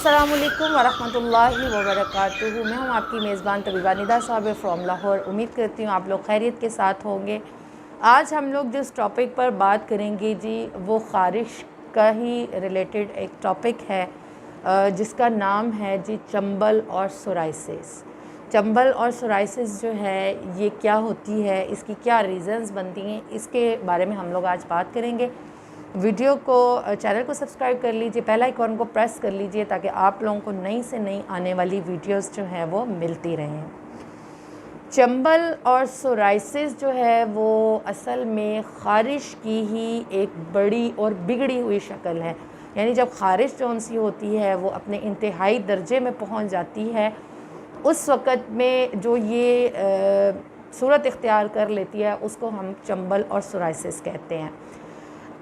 अस्सलामुअलैकुम वरहमतुल्लाहि वबरकातुहू। मैं हूँ आपकी मेज़बान तबीबा निदा साहब फ्रॉम लाहौर। उम्मीद करती हूँ आप लोग खैरियत के साथ होंगे। आज हम लोग जिस टॉपिक पर बात करेंगे जी वो ख़ारिश का ही रिलेटेड एक टॉपिक है, जिसका नाम है जी चंबल और सोराइसिस। चंबल और सोराइसिस जो है ये क्या होती है, इसकी क्या रीज़न्स बनती हैं, इसके बारे में हम लोग आज बात करेंगे। वीडियो को चैनल को सब्सक्राइब कर लीजिए, बेल आइकॉन को प्रेस कर लीजिए ताकि आप लोगों को नई से नई आने वाली वीडियोस जो हैं वो मिलती रहें। चंबल और सोराइसिस जो है वो असल में ख़ारिश की ही एक बड़ी और बिगड़ी हुई शक्ल है। यानी जब ख़ारिश जौन सी होती है वो अपने इंतहाई दर्जे में पहुंच जाती है, उस वक़्त में जो ये सूरत इख्तियार कर लेती है उसको हम चंबल और सोराइसिस कहते हैं।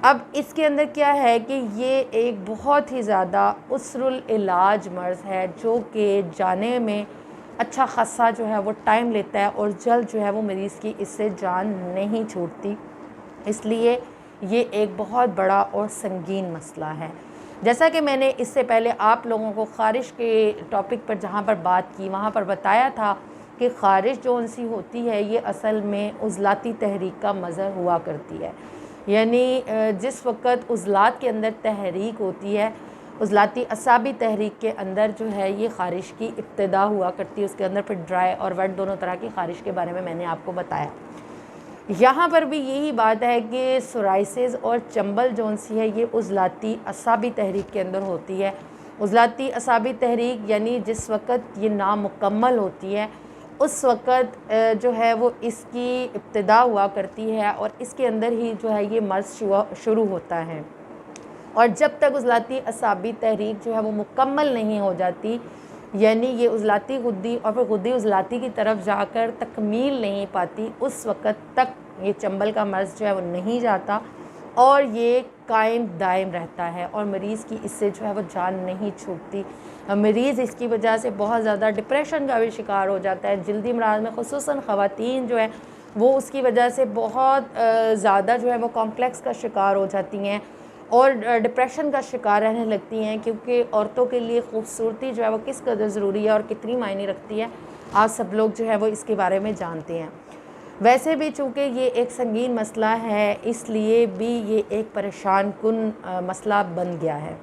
अब इसके अंदर क्या है कि ये एक बहुत ही ज़्यादा उसरुल इलाज मर्ज़ है जो कि जाने में अच्छा ख़ासा जो है वो टाइम लेता है और जल्द जो है वो मरीज़ की इससे जान नहीं छूटती। इसलिए ये एक बहुत बड़ा और संगीन मसला है। जैसा कि मैंने इससे पहले आप लोगों को ख़ारिश के टॉपिक पर जहाँ पर बात की वहाँ पर बताया था कि ख़ारिश जौन सी होती है ये असल में उज़लाती तहरीक का मज़हर हुआ करती है। यानी जिस वक़्त उज़लात के अंदर तहरीक होती है, उज़लाती असाबी तहरीक के अंदर जो है ये ख़ारिश की इब्तिदा हुआ करती है। उसके अंदर फिर ड्राई और वेट दोनों तरह की ख़ारिश के बारे में मैंने आपको बताया। यहाँ पर भी यही बात है कि सोराइसिस और चंबल जौन सी है ये उज़लाती असाबी तहरीक के अंदर होती है। उज़लाती असाबी तहरीक यानी जिस वक़्त ये नामुकम्मल होती है उस वक़्त जो है वो इसकी इब्तिदा हुआ करती है और इसके अंदर ही जो है ये मर्ज़ शुरू होता है। और जब तक उज़लाती असाबी तहरीक जो है वो मुकम्मल नहीं हो जाती, यानी ये उज़लाती गुद्दी और फिर गुद्दी उज़लाती की तरफ जाकर तकमील नहीं पाती, उस वक़्त तक ये चंबल का मर्ज़ जो है वो नहीं जाता और ये कायम दायम रहता है और मरीज़ की इससे जो है वो जान नहीं छूटती। मरीज़ इसकी वजह से बहुत ज़्यादा डिप्रेशन का भी शिकार हो जाता है। जल्दी अमराज़ में ख़ुसूसन ख़वातीन जो है वो उसकी वजह से बहुत ज़्यादा जो है वो कॉम्प्लेक्स का शिकार हो जाती हैं और डिप्रेशन का शिकार रहने लगती हैं, क्योंकि औरतों के लिए ख़ूबसूरती जो है वो किस कदर ज़रूरी है और कितनी मायने रखती है आप सब लोग जो है वो इसके बारे में जानते हैं। वैसे भी चूँकि ये एक संगीन मसला है इसलिए भी ये एक परेशान कुन मसला बन गया है।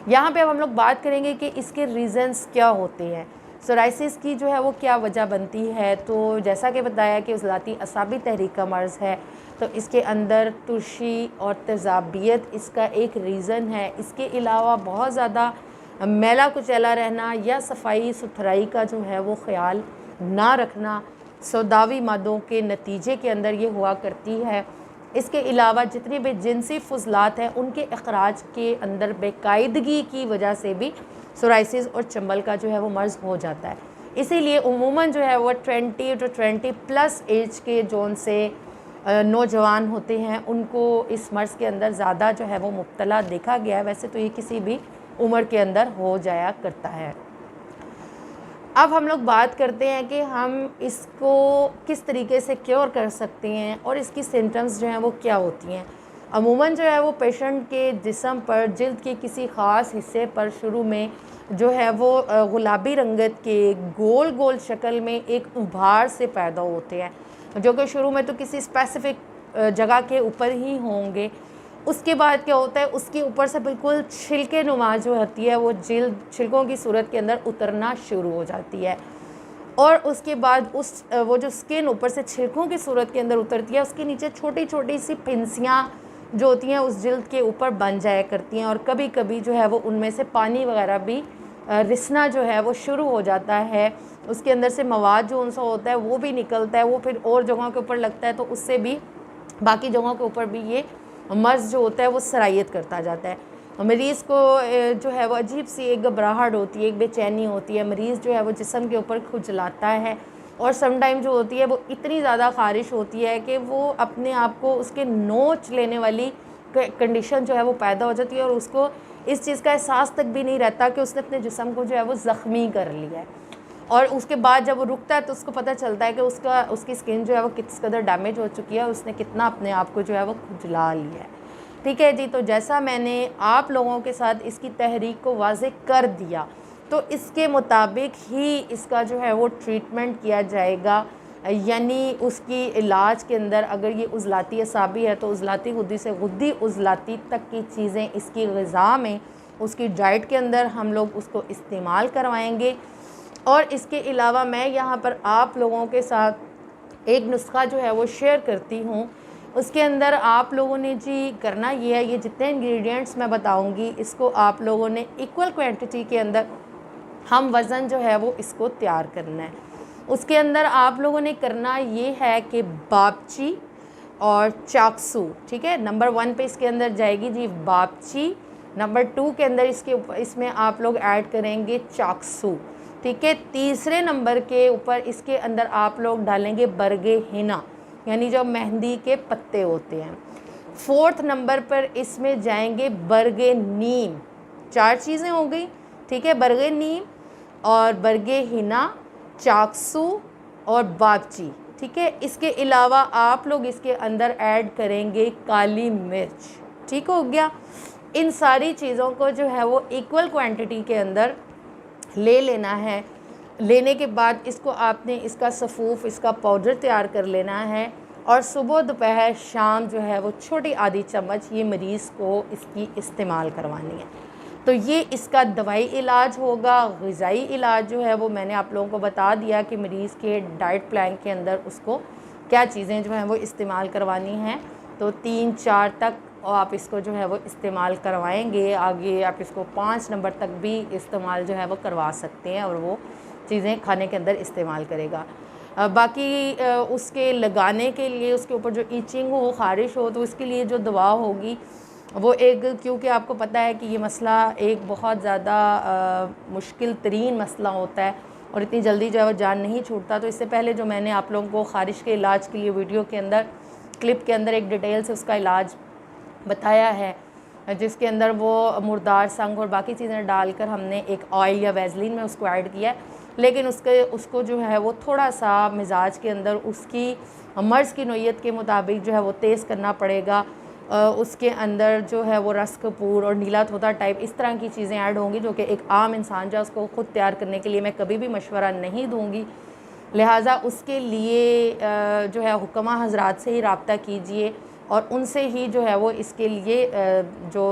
यहाँ पे अब हम लोग बात करेंगे कि इसके रीज़न्स क्या होते हैं, सोराइसिस की जो है वो क्या वजह बनती है। तो जैसा कि बताया कि उज़लाती असाबी तहरीक का मर्ज़ है, तो इसके अंदर तुर्शी और तेज़ाबियत इसका एक रीज़न है। इसके अलावा बहुत ज़्यादा मैला कुचैला रहना या सफाई सुथराई का जो है वो ख़्याल ना रखना सौदावी मादों के नतीजे के अंदर ये हुआ करती है। इसके अलावा जितने भी जिनसी फुजलात हैं उनके अखराज के अंदर बेकायदगी की वजह से भी सोराइसिस और चंबल का जो है वो मर्ज़ हो जाता है। इसीलिए उमूमन जो है वो 20 to 20+ एज के जोन से नौजवान होते हैं उनको इस मर्ज़ के अंदर ज़्यादा जो है वो मुब्तला देखा गया है। वैसे तो ये किसी भी उम्र के अंदर हो जाया करता है। अब हम लोग बात करते हैं कि हम इसको किस तरीके से क्योर कर सकते हैं और इसकी सिम्टम्स जो हैं वो क्या होती हैं। अमूमन जो है वो पेशेंट के जिस्म पर जिल्द के किसी ख़ास हिस्से पर शुरू में जो है वो गुलाबी रंगत के गोल गोल शक्ल में एक उभार से पैदा होते हैं, जो कि शुरू में तो किसी स्पेसिफ़िक जगह के ऊपर ही होंगे। उसके बाद क्या होता है, उसके ऊपर से बिल्कुल छिलके नुमा जो होती है वो जिल्द छिलकों की सूरत के अंदर उतरना शुरू हो जाती है और उसके बाद वो जो स्किन ऊपर से छिलकों की सूरत के अंदर उतरती है उसके नीचे छोटी छोटी सी फिंसियाँ जो होती हैं उस जिल्द के ऊपर बन जाया करती हैं और कभी कभी जो है वो उनमें से पानी वगैरह भी रिसना जो है वो शुरू हो जाता है। उसके अंदर से मवाद जो उनसा होता है वो भी निकलता है, वो फिर और जगहों के ऊपर लगता है तो उससे भी बाकी जगहों के ऊपर भी ये मर्ज़ जो होता है वो सरायत करता जाता है। मरीज़ को जो है वो अजीब सी एक घबराहट होती है, एक बेचैनी होती है। मरीज़ जो है वो जिस्म के ऊपर खुजलाता है और सम टाइम जो होती है वो इतनी ज़्यादा ख़ारिश होती है कि वो अपने आप को उसके नोच लेने वाली कंडीशन जो है वो पैदा हो जाती है और उसको इस चीज़ का एहसास तक भी नहीं रहता कि उसने अपने जिस्म को जो है वो ज़ख्मी कर लिया है। और उसके बाद जब वो रुकता है तो उसको पता चलता है कि उसकी स्किन जो है वो किस कदर डैमेज हो चुकी है, उसने कितना अपने आप को जो है वो खुजला लिया है। ठीक है जी। तो जैसा मैंने आप लोगों के साथ इसकी तहरीक को वाज़ेह कर दिया, तो इसके मुताबिक ही इसका जो है वो ट्रीटमेंट किया जाएगा। यानी उसकी इलाज के अंदर अगर ये उज़लाती असाबी है तो उज़लाती गुद्दी से गुद्दी उज़लाती तक की चीज़ें इसकी ग़िज़ा में, उसकी डाइट के अंदर हम लोग उसको इस्तेमाल करवाएंगे। और इसके अलावा मैं यहाँ पर आप लोगों के साथ एक नुस्खा जो है वो शेयर करती हूँ। उसके अंदर आप लोगों ने जी करना ये है, ये जितने इंग्रेडिएंट्स मैं बताऊँगी इसको आप लोगों ने इक्वल क्वांटिटी के अंदर हम वज़न जो है वो इसको तैयार करना है। उसके अंदर आप लोगों ने करना ये है कि बापची और चाकसू, ठीक है, नंबर 1 पे इसके अंदर जाएगी जी बापची। नंबर 2 के अंदर इसमें आप लोग ऐड करेंगे चाकसू, ठीक है। तीसरे नंबर के ऊपर इसके अंदर आप लोग डालेंगे बरगे हिना, यानी जो मेहंदी के पत्ते होते हैं। 4th नंबर पर इसमें जाएंगे बरगे नीम। 4 चीज़ें हो गई, ठीक है, बरगे नीम और बरगे हिना, चाकसू और बापची, ठीक है। इसके अलावा आप लोग इसके अंदर ऐड करेंगे काली मिर्च, ठीक हो गया। इन सारी चीज़ों को जो है वो इक्वल क्वांटिटी के अंदर ले लेना है। लेने के बाद इसको आपने इसका सफ़ूफ़, इसका पाउडर तैयार कर लेना है और सुबह दोपहर शाम जो है वो छोटी आधी चम्मच ये मरीज़ को इसकी इस्तेमाल करवानी है। तो ये इसका दवाई इलाज होगा। ग़िज़ाई इलाज जो है वो मैंने आप लोगों को बता दिया कि मरीज़ के डाइट प्लान के अंदर उसको क्या चीज़ें जो हैं वो इस्तेमाल करवानी हैं। तो 3-4 तक आप इसको जो है वो इस्तेमाल करवाएंगे। आगे आप इसको 5 नंबर तक भी इस्तेमाल जो है वो करवा सकते हैं और वो चीज़ें खाने के अंदर इस्तेमाल करेगा। बाकी उसके लगाने के लिए, उसके ऊपर जो ईचिंग हो, ख़ारिश हो, तो इसके लिए जो दवा होगी वो एक, क्योंकि आपको पता है कि ये मसला एक बहुत ज़्यादा मुश्किल तरीन मसला होता है और इतनी जल्दी जो है वो जान नहीं छूटता। तो इससे पहले जो मैंने आप लोगों को ख़ारिश के इलाज के लिए वीडियो के अंदर, क्लिप के अंदर एक डिटेल से उसका इलाज बताया है, जिसके अंदर वो मुर्दार संग और बाकी चीज़ें डालकर हमने एक ऑयल या वैसलीन में उसको ऐड किया है। लेकिन उसको जो है वो थोड़ा सा मिजाज के अंदर उसकी मर्ज़ की नोयत के मुताबिक जो है वो तेज़ करना पड़ेगा। उसके अंदर जो है वो रस कपूर और नीला तोता टाइप इस तरह की चीज़ें ऐड होंगी, जो कि एक आम इंसान जो उसको ख़ुद तैयार करने के लिए मैं कभी भी मशवरा नहीं दूँगी। लिहाजा उसके लिए जो है हुक्मा हज़रात से ही रब्ता कीजिए और उनसे ही जो है वो इसके लिए जो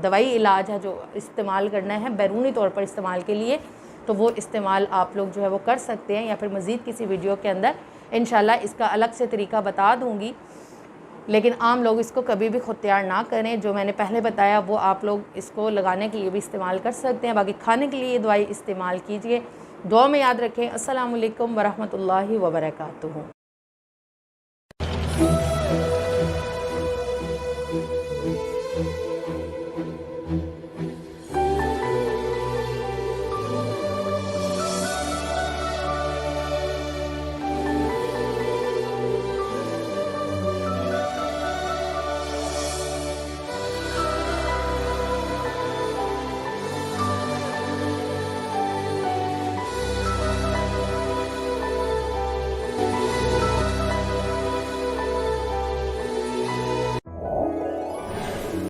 दवाई इलाज है जो इस्तेमाल करना है बैरूनी तौर पर इस्तेमाल के लिए, तो वो इस्तेमाल आप लोग जो है वो कर सकते हैं। या फिर मज़ीद किसी वीडियो के अंदर इंशाल्लाह इसका अलग से तरीका बता दूँगी। लेकिन आम लोग इसको कभी भी खुद तैयार ना करें। जो मैंने पहले बताया वो आप लोग इसको लगाने के लिए भी इस्तेमाल कर सकते हैं। बाकी खाने के लिए ये दवाई इस्तेमाल कीजिए। दुआ में याद रखें। अस्सलामु अलैकुम वरहमतुल्लाहि वबरकातुहू।